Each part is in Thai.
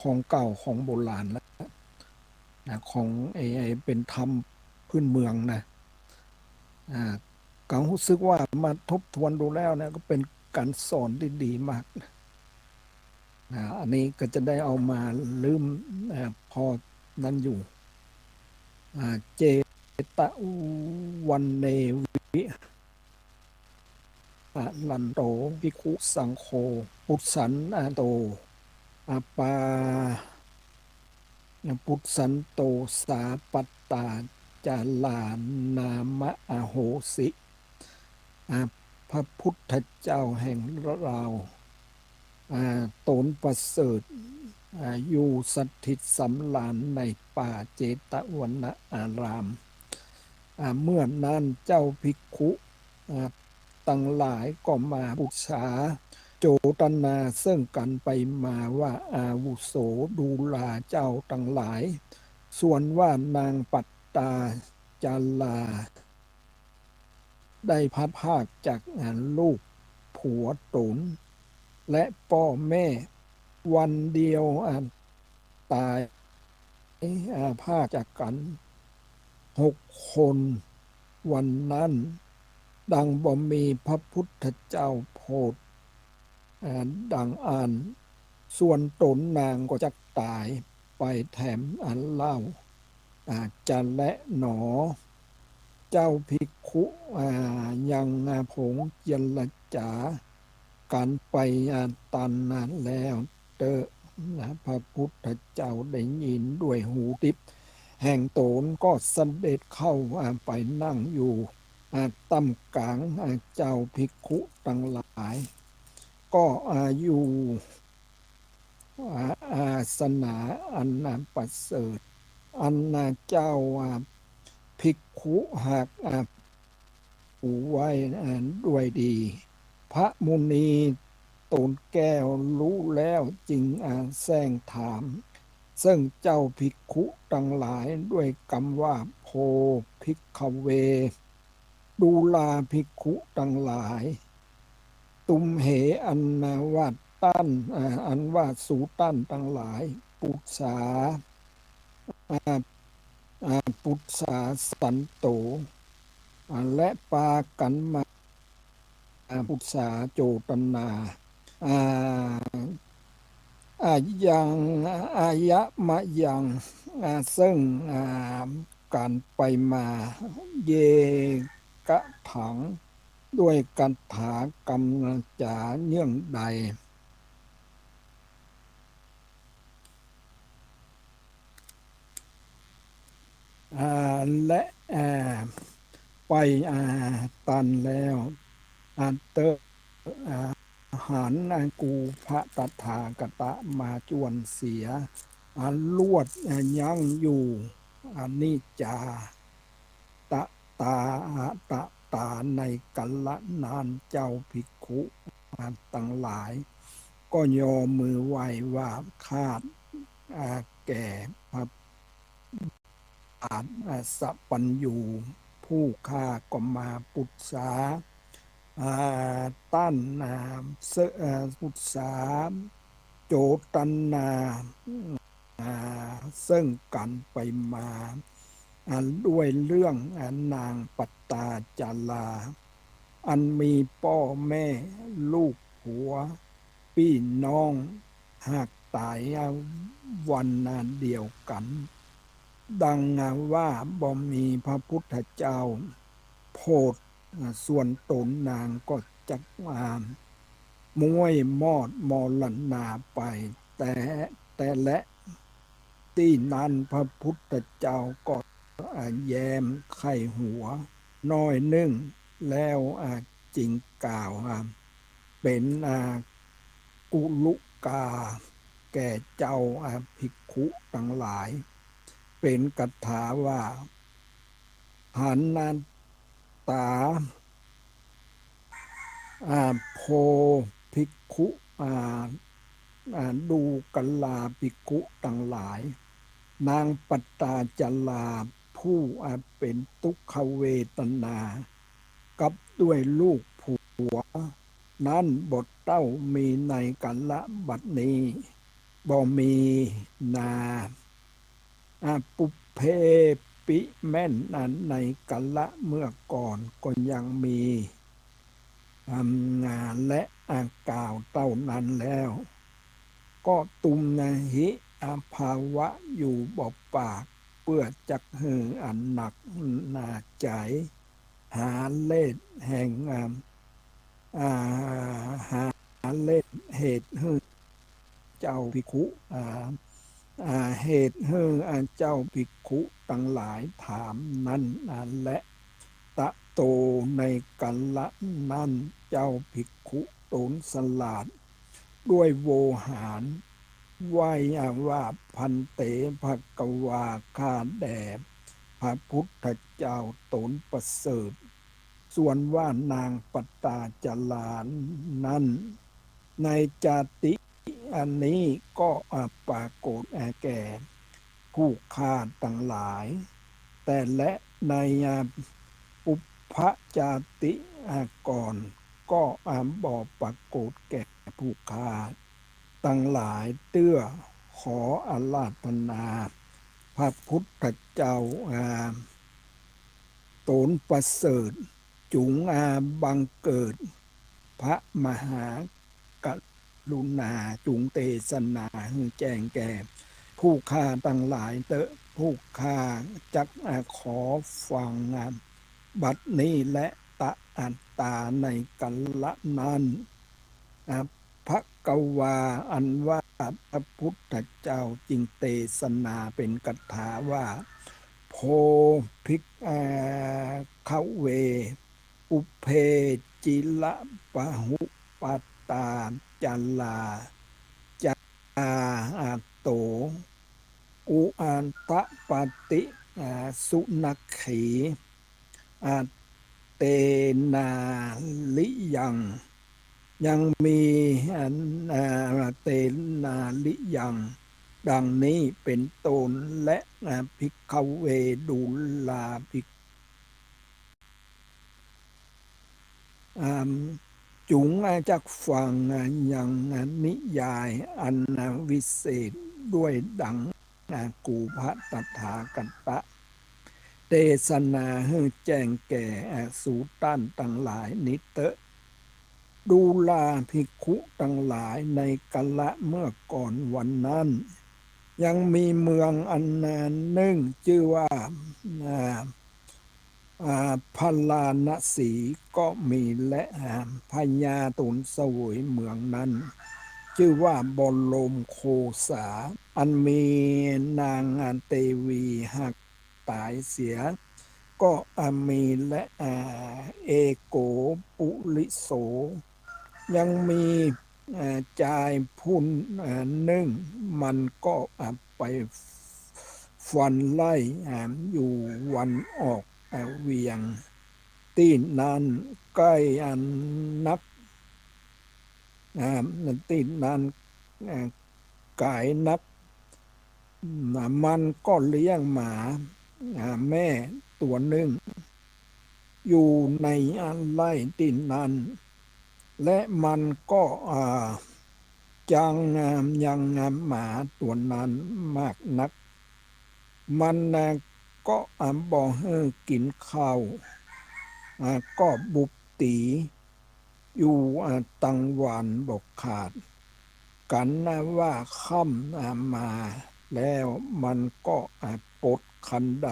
ของเก่าของโบราณแล้วนะของเป็นธรรมพื้นเมืองนะอ่าก็รู้สึกว่ามาทบทวนดูแล้วนะก็เป็นการสอนที่ดีมากอันนี้ก็จะได้เอามาลืมพอนั้นอยู่เจตวันเนวิลันโตภิกขุสังโฆปุสสันโตปาปุตสันโตสาปัตตาจาลานามะอโหสิพระพุทธเจ้าแห่งเราตนประเสริฐอยู่สถิตสำราญในป่าเจตวนอารามเมื่อนั้นเจ้าภิกขุตั้งหลายก็มาบูชาโจตนาซึ่งกันไปมาว่าอาวุโสดูลาเจ้าตั้งหลายส่วนว่านางปัตตาจาลาได้พัดภาคจากลูกผัวตนและพ่อแม่วันเดียวตายภาคจากกัน6 คนวันนั้นดังบ่มีพระพุทธเจ้าโพธิ์ดังอ่านส่วนตนนางก็จะตายไปแถมอันเล่าจะและหนอเจ้าภิกขุยังผงเจรจาการไปตันนั้นแล้วเตอพระพุทธเจ้าได้ยินด้วยหูทิพย์แห่งโตนก็เสด็จเข้าไปนั่งอยู่ตั้มกลางเจ้าภิกขุทั้งหลายก็อยู่อาสนะอันประเสริฐอันเจ้าภิกขุหากผูไว้ด้วยดีพระมุนีตนแก้วรู้แล้วจึงแซงถามซึ่งเจ้าภิกขุทั้งหลายด้วยคำว่าโพภิกขเวดูลาภิกขุทั้งหลายตุมเหอันว่าตั้นอันว่าสูตั้นทั้งหลายปุษาปุษสาสันโตและปากันมาปุษาโจตนาอ่าอายังอายะมะยังซึ่งการไปมาเยกะถังด้วยกันถากำจาเนื่องใดและไปตันแล้วเตอหารกูพระตถาคตมาจวนเสียลวดยังอยู่นิจจาตะตาตะตาในกัลละนานเจ้าภิกขุตั้งหลาย ก็ยอมมือไหว้ว่าข้าแก่พระสัพพัญญูผู้ข้าก็มาปุษสาต้านปุษสาโจตันนาซึ่งกันไปมาด้วยเรื่องนางปัตตาจาราอันมีพ่อแม่ลูกผัวพี่น้องหากตายวันเดียวกันดังว่าบ่มีพระพุทธเจ้าโพธิ์ส่วนตนนางก็จักมวยมอดมอลันนาไปแต่และที่นั้นพระพุทธเจ้าก็แย้มไข้หัวน้อยนึ่งแล้วจริงกล่าวเป็นกุลุกาแก่เจ้าภิกขุทั้งหลายเป็นคาถาว่าหันนันตาโพภิกขุดูกัลลาภิกขุทั้งหลายนางปัตตาจลาผู้เป็นทุกขเวทนากับด้วยลูกผัวนั้นบทเต้ามีในกัลละบัดนี้ บ่มีนาปุพเพปิแม่นในกัลละเมื่อก่อนก็ยังมีงานและกล่าวเต้านั้นแล้วก็ตุมนะหิภาวะอยู่บ่ปากเพื่อจักหืออันหนักหนาใจหาเลสแห่งอ่าหาเลสเหตุหือเจ้าภิกขุเหตุหือเจ้าภิกขุตั้งหลายถามนั้นและตะโตในกัลละนั้นเจ้าภิกขุตนสลาดด้วยโวหารไหว้ว่าพันเตภกวาข้าแด่พระพุทธเจ้าตนประเสริฐส่วนว่านางปตาจลานนั้นในจาติอันนี้ก็ปรากฏแก่ผู้ฆ่าต่างหลาย แต่และในปุพพจาติก่อนก็บ่ปรากฏแก่ผู้ฆ่าตั้งหลายเตื้อขออาราธนาพระพุทธเจ้าตนประเสริฐจุงบังเกิดพระมหากรุณาจุงเตศนาให้แจ้งแก่ผู้ฆ่าตั้งหลายเตอะผู้ฆ่าจักขอฟังบัดนี้และตะอัตตาในกัลละนั้นพระกวาอันว่าพระพุทธเจ้าจึงเตศนาเป็นกัถาว่าโพภิกขเวอุเพจิละปะหุปัตตาจัลลาจาโตอุอันตะปฏิสุนัขขีเตนาลิยังมีเตนาลิยังดังนี้เป็นต้นและภิกขเวดุลาภิกจุงจากฟังยังนิยายอันวิเศษด้วยดังกูพระตถาคตเทศนาให้แจ้งแก่สูตันตั้งหลายนิเตะดูลาภิกขุตั้งหลายในกัลละเมื่อก่อนวันนั้นยังมีเมืองอันหนึ่งชื่อว่าพลาณสีก็มีและพญาตุนเสวยเมืองนั้นชื่อว่าบรมโคสาอันมีนางเตวีหักตายเสียก็มีและเอโกปุลิโสยังมีจายพุ่นหนึ่งมันก็ไปฟันไล่อยู่วันออกเวียงตีนนั้นใกล้นักตีนนั้นกายนักมันก็เลี้ยงหมาแม่ตัวหนึ่งอยู่ในไร่ตีนนั้นและมันก็ยังหมาตัวนั้นมากนักมันก็บ่ให้กินข้าวก็บุบตีอยู่ตั้งวันบอกขาดกันว่าค่ำมาแล้วมันก็ปดคันใด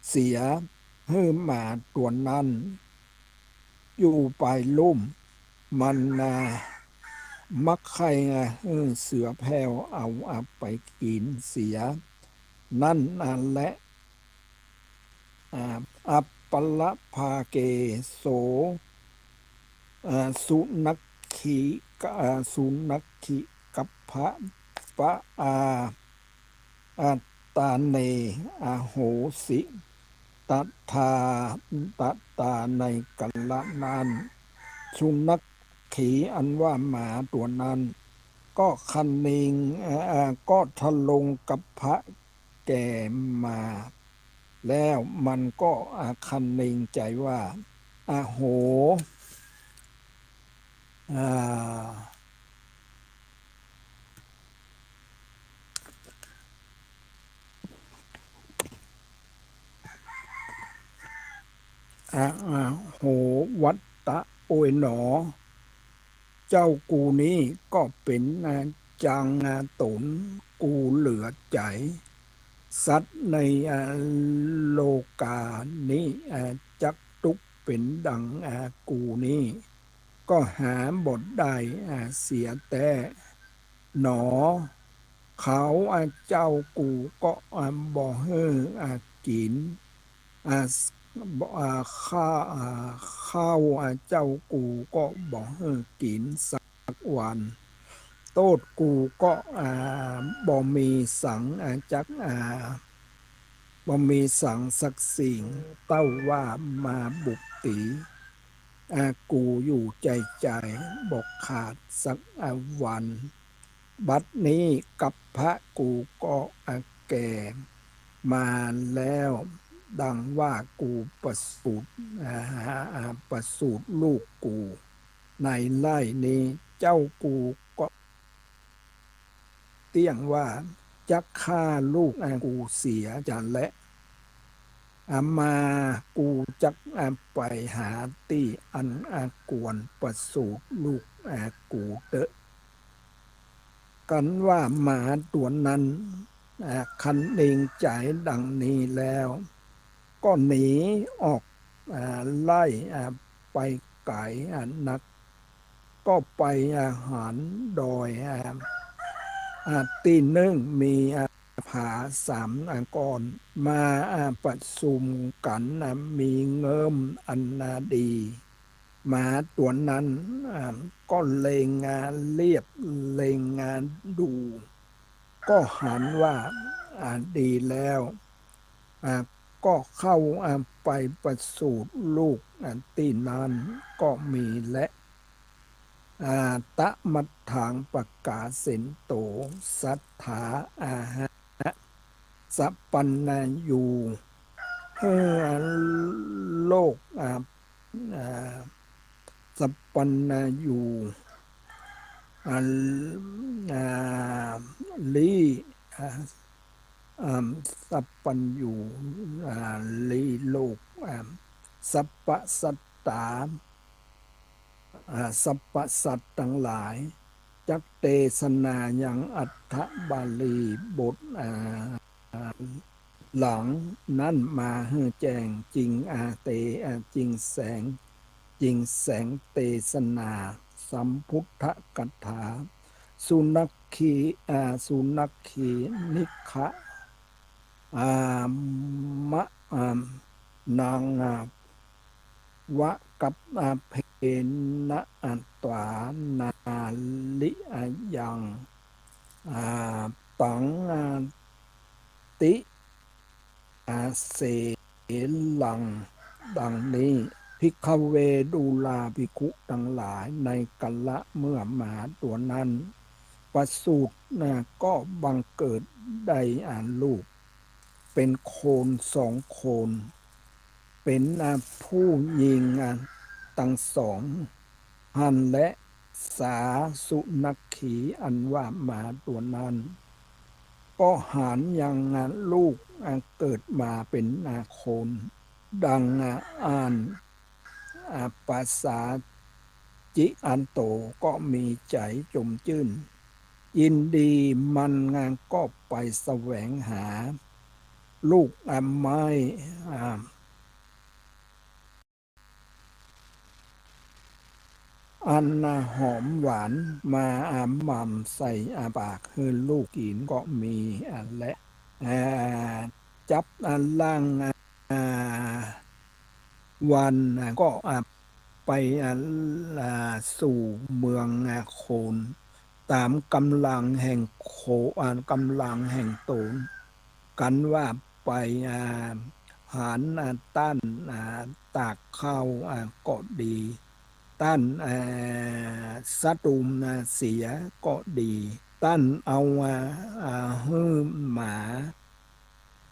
เสียให้หมาตัวนั้นอยู่ไปลุ่มมันมักใครเสือแผ่วเอาไปกินเสียนั่นแหละอัปปละภาเกโสสุนักขีสุนักขีกัปพะปะอัตตาเนโหสิตัทธาตัตตาในกัลละนั้นสุนัขขีอันว่าหมาตัวนั้นก็คันนิงก็ทะลงกับพระแก่มาแล้วมันก็คันนิงใจว่าโห โหวัตตะโอยหนอเจ้ากูนี้ก็เป็นจางตนกูเหลือใจสัตว์ในโลกานี้จักตุกเป็นดังกูนี้ก็หาบทได้เสียแต่หนอเขาเจ้ากูก็บ่เฮือกินอ่าบ่ข้าข้าวเจ้ากูก็บ่เฮือกินสักวันโตดกูก็บ่มีสังจักบ่มีสังสักสิ่งเต้าว่ามาบุกตีกูอยู่ใจบอกขาดสักวันบัดนี้กับพระกูก็แก่มาแล้วดังว่ากูประสูติลูกกูในไร่นี้เจ้ากูก็เตี้ยงว่าจะฆ่าลูกกูเสียจะและมากูจักไปหาตีอันกวนประสูติลูกกูเตอะกันว่าหมาตัวนั้นคันเองใจดังนี้แล้วก็หนีออกไล่ไปไก่นักก็ไปหารดอยตีหนึ่งมีผาสามก้อนมาประชุมกันมีเงิมอันดีหมาตัวนั้นก็เลงเรียบเลงดูก็หันว่าดีแล้วก็เข้าไปประสูติลูกตีนั้นก็มีและตะมัดทางประกาศสินโตสัทธาหะสัปปันนายูเฮือโลกสัปปันนายูลีสัปปันยูลีโลกสัพพสัตตาสัพพสัตทั้งหลายจักเตศนาอย่างอัฏฐบาลีบทหลังนั่นมาเฮือแจ้งจริงเตจริงแสงจริงแสงเตศนาสัมพุทธกัถาสุนัขขีนิคะมะนางวะกับเพนะตวานาลิยังปังติเสลังดังนี้ภิกขเวดูลาภิกขุทั้งหลายในกัลละเมื่อหมาตัวนั้นประสูติก็บังเกิดได้ลูกเป็นโคนสองโคนเป็นผู้หญิงตั้งสองหันและสาสุนัขขีอันว่าหมาตัวนั้นก็หันยังลูกเกิดมาเป็นโคนดังอ่านภาษาจิอันโตก็มีใจจมจื้นยินดีมันก็ไปแสวงหาลูกไม้อันหอมหวานมาหม่ำใส่ปากคือลูกกินก็มีและจับล่างวันก็ไปสู่เมืองโคนตามกำลังแห่งกำลังแห่งตนกันว่าไปหารต้านตากข้าวก็ดีต้านสะตุมเสียก็ดีต้านเอาหื้อหมา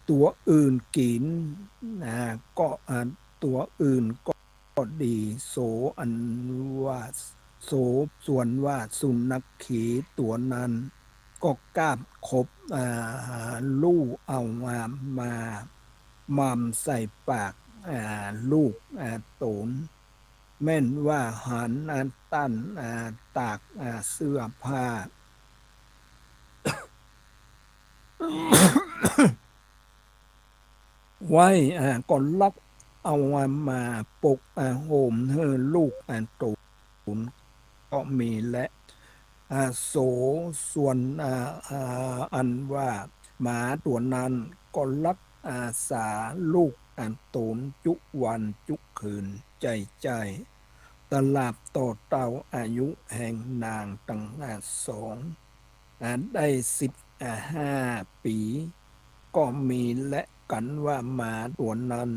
ตัวอื่นกินก็ตัวอื่นก็ดีโสอันว่าโสส่วนว่าสุนัขขีตัวนั้นก็กล้าคบลู่เอามาหม่ำใส่ปาก ลูกตูนแม่นว่าหันตั้นตากเสื้อผ้าไว้ก่อนลักเอามาปกโหมเธอลูกตูนก็มีและโสส่วนอันว่าหมาตัวนั้นก็รักษาลูกตูนจุวันจุคืนใจตลาบต่อเต่าอายุแห่งนางตั้งสองได้15 ปีก็มีและกันว่าหมาตัวนั้น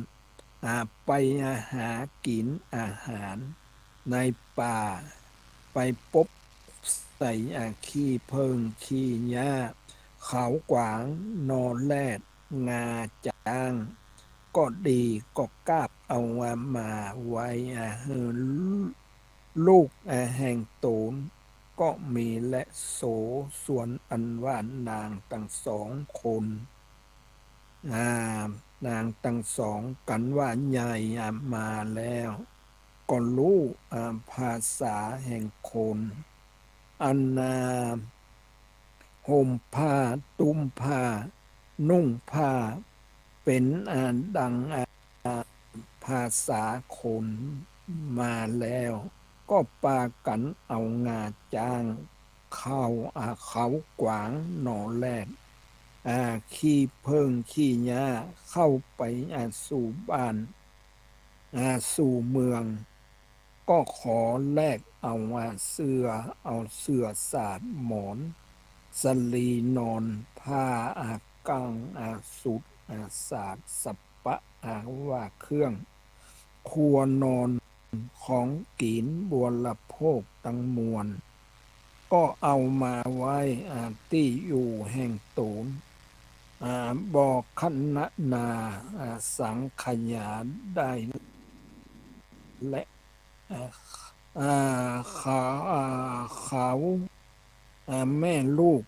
ไปหากินอาหารในป่าไปพบใส่ขี้เพิงขี้หญ้าเขากวางนอนแรดงาจ้างก็ดีก็กาบเอามาไว้เฮือลูกแห่งตูนก็มีและโสส่วนอันว่านางตั้ง2 คนนางตั้ง2กันว่าใหญ่มาแล้วก็รู้ภาษาแห่งคนอันห่มผ้าตุ้มผ้านุ่งผ้าเป็นดังภาษาคนมาแล้วก็ปากันเอางาจ้างเข้าเขากวางหนอแรดขี้เพิงขี้หญ้าเข้าไปสู่บ้านสู่เมืองก็ขอแลกเอาเสื้อสาดหมอนสลีนอนผ้ากังสุดสาดสัปปะว่าเครื่องครัวนอนของกินบัวละโภคตั้งมวลก็เอามาไว้ที่อยู่แห่งตูนบอกคณะนาสังขยาได้และเขาแม่ลูก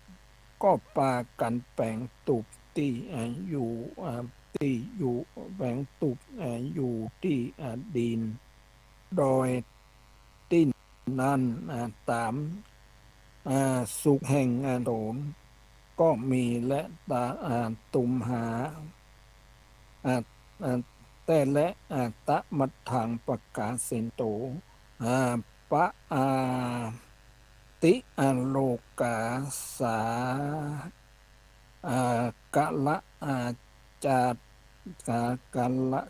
ก็ปากันแปลงตุบที่อยู่แปลงตุบอยู่ที่ดินโดยที่นั้นตามสุขแห่งโดนก็มีและตาตุมหาแต่และตะมัดทางประกาศเซนโตปะติโลกาสากะละจาดกะละ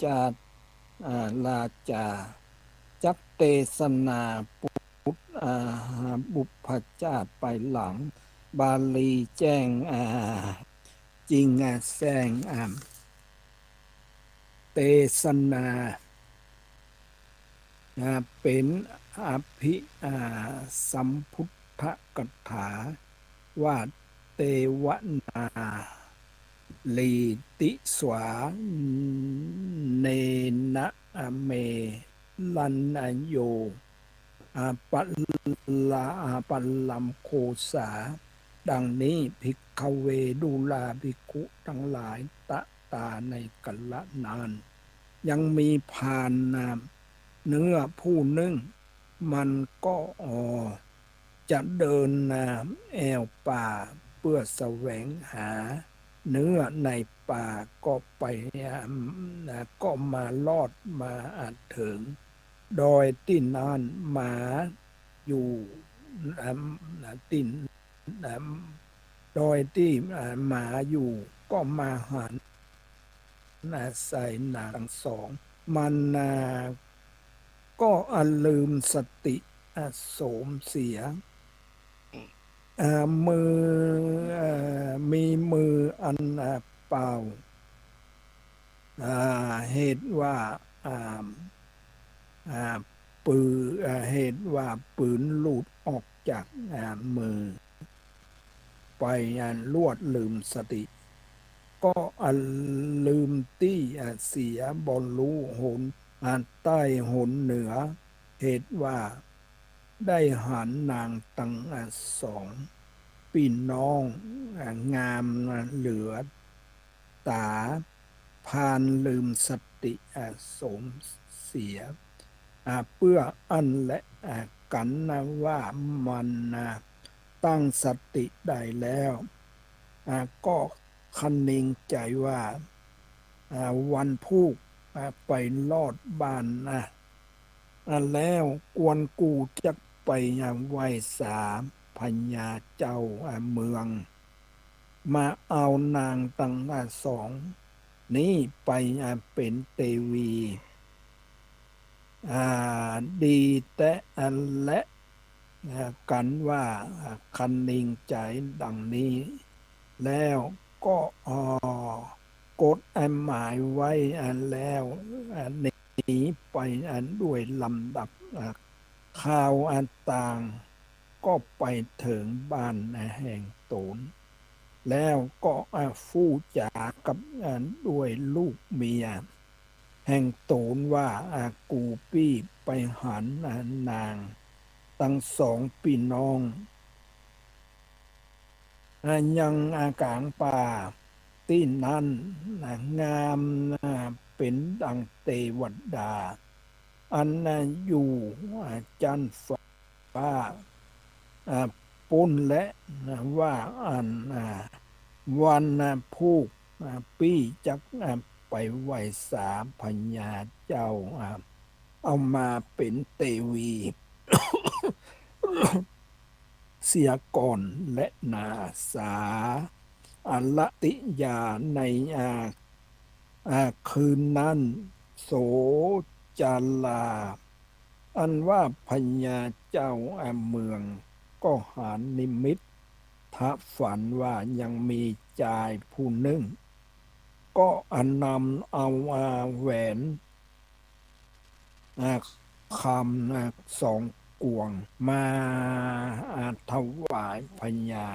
จาดลาจาจักเตสนาบุพชาติไปหลังบาลีแจ้งจริงแซงเตสนาเป็นอภิสัมพุทธกถาว่าเตวนาลีติสวาเนนะเมลันโยปัลปัลลัมโคสาดังนี้ภิกขเวดูลาภิกขุทั้งหลายตะตาในกัลละนานยังมีพานนามเนื้อผู้นึ่งมันก็จะเดินแอวป่าเพื่อแสวงหาเนื้อในป่าก็ไปก็มาลอดมาถึงโดยที่นั่นหมาอยู่ตินโดยที่หมาอยู่ก็มาหันใส่นางทั้งสองมันก็ลืมสติโสมเสียมือมีมืออันเปล่าเหตุว่าเหตุว่าปืนหลุดออกจากมือไปลวดลืมสติก็ลืมตี้เสียบอลลูหนใต้หนเหนือเหตุว่าได้หันนางตั้ง2 พี่น้องงามเหลือตา พานลืมสติสมเสียเพื่ออันและกันนะว่ามันตั้งสติได้แล้วก็คันนิงใจว่าวันพุกไปลอดบ้านแล้วกวนกูจะไปไหว้สาพญาเจ้าเมืองมาเอานางตั้งสองนี้ไปเป็นเตวีดีแต่และกันว่าคันนิงใจดังนี้แล้วก็กดหมายไว้แล้วหนีไปด้วยลำดับข่าวต่างก็ไปถึงบ้านแห่งโตนแล้วก็ฟู่จากับด้วยลูกเมียแห่งโตนว่ากูปี้ไปหันนางตั้งสองพี่น้องยังกลางป่าที่นั้นงามเป็นดังเทวดาอันอยู่จันฟ้าปุ้นและว่าอันวันผู้ปี้จักไปไหวสาพญาเจ้าเอามาเป็นเตวี เสียก่อนและนาสาอละติยาในคืนนั้นโสจาลาอันว่าพญาเจ้าเมืองก็หานิมิตทัฝันว่ายังมีชายผู้หนึ่งก็นำเอาแหวนคำสองกวงมาถวายพญา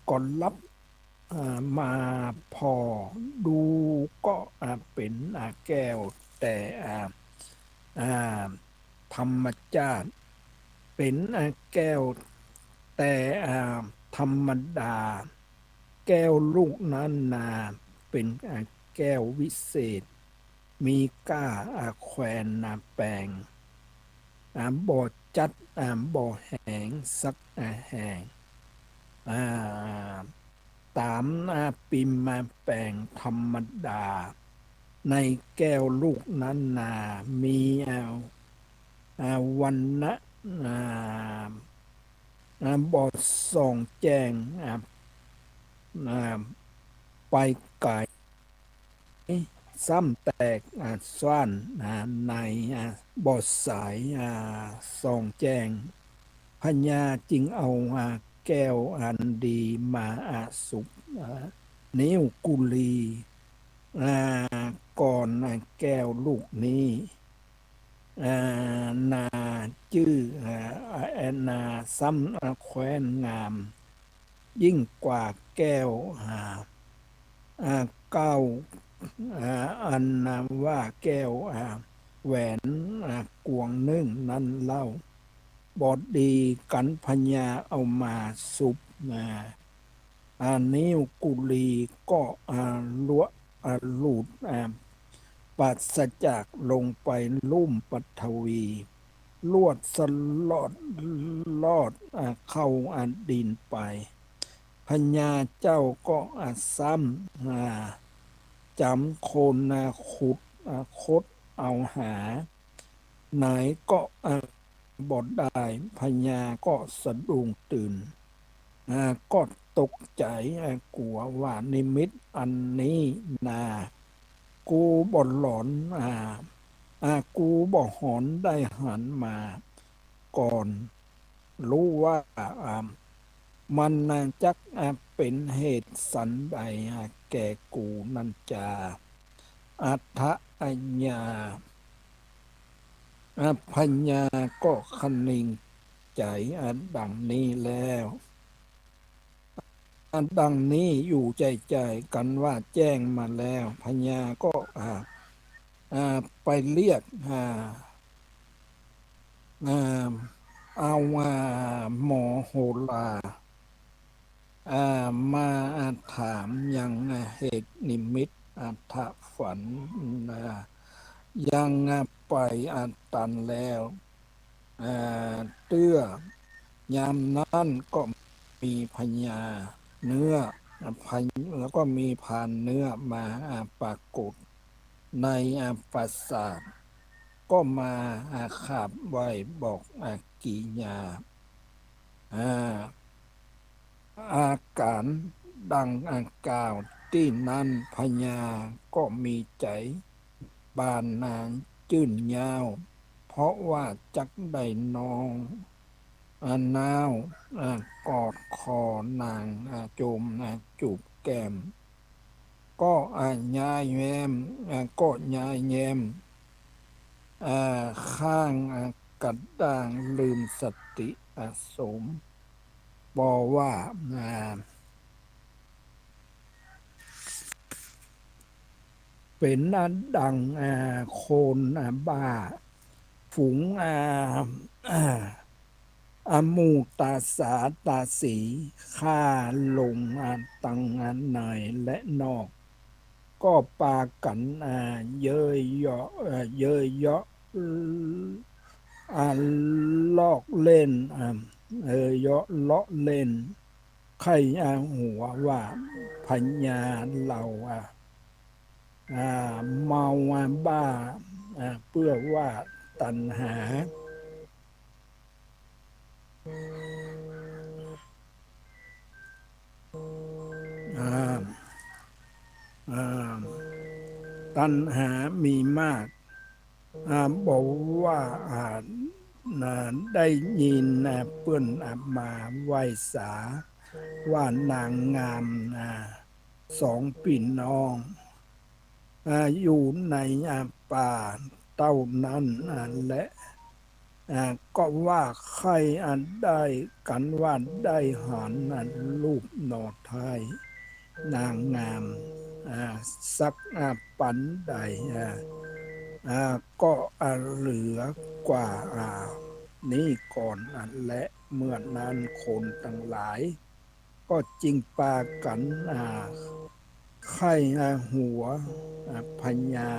ก่อนรับมาพอดูก็เป็นแก้วแต่ธรรมชาติเป็นแก้วแต่ธรรมดาแก้วลูกนั้นเป็นแก้ววิเศษมีก้าแควนแปลงบ่จัดบ่แหงสักแห่งตามปิมมาแปลงธรรมดาในแก้วลูกนั้นมีวันนะบ่ส่องแจ้งไปไกลซ้ำแตกซ่านในบอดสายส่องแจ้งพญาจึงเอาแก้วอันดีมาสุกนิ้วกุลีก่อนแก้วลูกนี้นาชื่อนาซ้ำแคว้นงามยิ่งกว่าแก้วเก้าอันนามว่าแก้วแหวนกวงนึ่งนั้นเล่าบอดดีกันพญาเอามาสุบนิ้วกุลีก็ลวหลุดปัสจากลงไปลุ่มปัทวีลวดสลอดลอดเข้าดินไปพญาเจ้าก็ซ้ำจำโคนขุดคดเอาหาไหนก็บอดได้พญาก็สะดุ้งตื่นก็ตกใจกลัวว่านิมิตอันนี้กูบ่หลอนกูบ่หอนได้หันมาก่อนรู้ว่ามันจักเป็นเหตุสันใดแก่กูนันจาอัฏฐอัญญาพญาก็คนิ่งใจดังนี้แล้วดังนี้อยู่ใจกันว่าแจ้งมาแล้วพญาก็ไปเรียกเอาหมอโหรามาถามยังเหตุนิมิต ถ้าฝันยังไปตันแล้วเตื้อยามนั้นก็มีพญาเนื้อพญแล้วก็มีพานเนื้อมาปรากฏในปราสาทก็มาขับไว้บอกกิญาอ่าอาการดังกล่าวที่นั้นพญาก็มีใจบานนางจื่นยาว เพราะว่าจักได้น้องนาวกอดคอนางโจมจูบแก้มก็ยายแยมก็ยายแยมข้างกัดด่างลืมสติสมบอกว่าเป็นดังโคนบ้าฝูงอ่ามูตาสาตาสีข้าลงตังในและนอก ก็ปากันเย้ยเยาะเย้ยเยาะอ่าลอกเล่นเยาะเลาะเล่นใครหัวว่าพัญญาเราเมาบ้าเพื่อว่าตัณหาอ่าอ่าตัณหามีมากบอกว่าได้ยินเพื่อนมาไหว้สาว่านางงามสองพี่น้องอยู่ในป่าเต้านั้นและก็ว่าใครได้กันว่าได้หันรูปหนอไทยนางงามสักปันใดก็เหลือกว่านี้ก่อนและเมื่อนั้นคนทั้งหลาย ก็จริงปากันไข้หัวพญา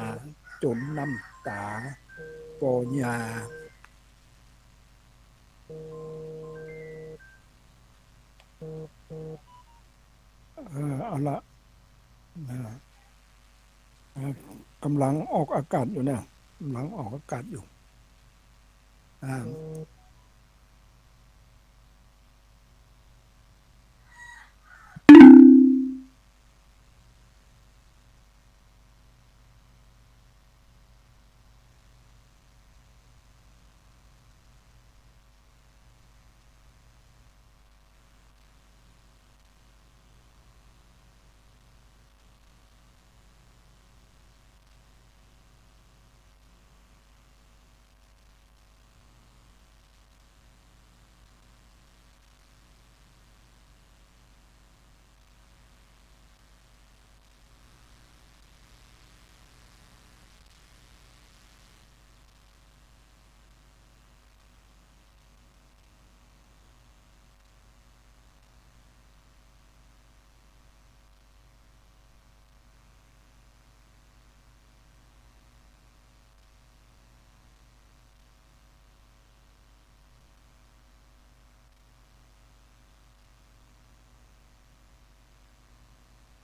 จนน้ำตาปอยาเอาละกำลังออกอากาศอยู่เนี่ยกำลังออกอากาศอยู่